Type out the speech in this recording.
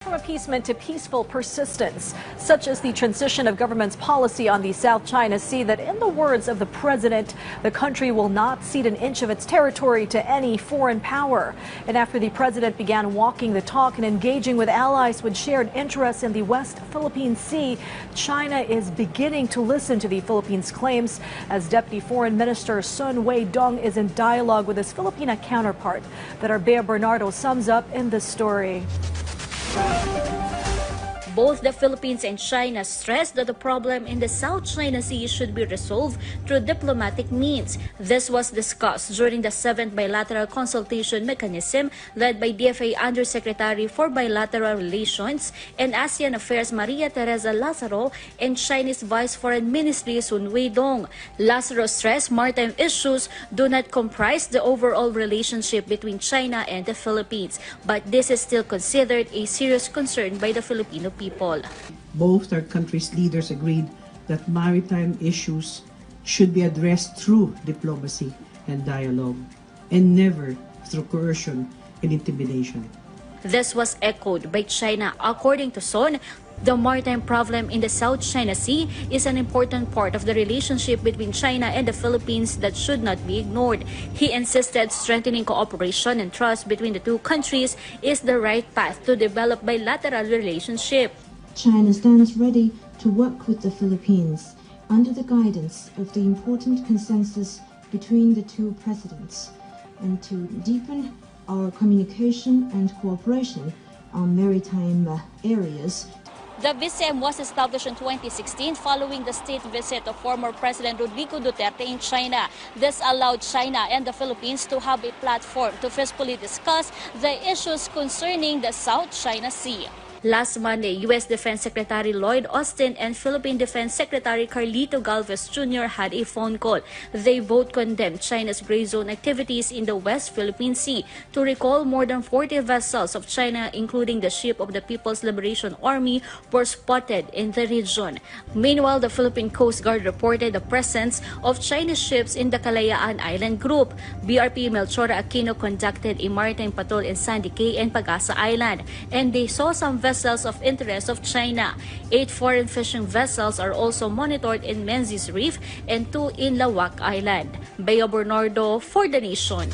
From appeasement to peaceful persistence, such as the transition of government's policy on the South China Sea that, in the words of the president, the country will not cede an inch of its territory to any foreign power. And after the president began walking the talk and engaging with allies with shared interests in the West Philippine Sea, China is beginning to listen to the Philippines' claims as Deputy Foreign Minister Sun Weidong is in dialogue with his Filipina counterpart. That our Bea Bernardo sums up in this story. Both the Philippines and China stressed that the problem in the South China Sea should be resolved through diplomatic means. This was discussed during the 7th bilateral consultation mechanism led by DFA Undersecretary for Bilateral Relations and ASEAN Affairs Maria Teresa Lazaro and Chinese Vice Foreign Ministry Sun Weidong. Lazaro stressed maritime issues do not comprise the overall relationship between China and the Philippines, but this is still considered a serious concern by the Filipino people. Both our countries' leaders agreed that maritime issues should be addressed through diplomacy and dialogue, and never through coercion and intimidation. This was echoed by China. According to Sun, the maritime problem in the South China Sea is an important part of the relationship between China and the Philippines that should not be ignored. He insisted strengthening cooperation and trust between the two countries is the right path to develop bilateral relationship. China stands ready to work with the Philippines under the guidance of the important consensus between the two presidents and to deepen our communication and cooperation on maritime areas. The VCM was established in 2016 following the state visit of former President Rodrigo Duterte in China. This allowed China and the Philippines to have a platform to peacefully discuss the issues concerning the South China Sea. Last Monday, U.S. Defense Secretary Lloyd Austin and Philippine Defense Secretary Carlito Galvez Jr. had a phone call. They both condemned China's gray zone activities in the West Philippine Sea. To recall, more than 40 vessels of China, including the ship of the People's Liberation Army, were spotted in the region. Meanwhile, the Philippine Coast Guard reported the presence of Chinese ships in the Kalayaan Island Group. BRP Melchora Aquino conducted a maritime patrol in Sandy Cay and Pagasa Island, and they saw some vessels of interest of China. 8 foreign fishing vessels are also monitored in Menzies Reef and 2 in Lawak Island. Bea Bernardo for The Nation.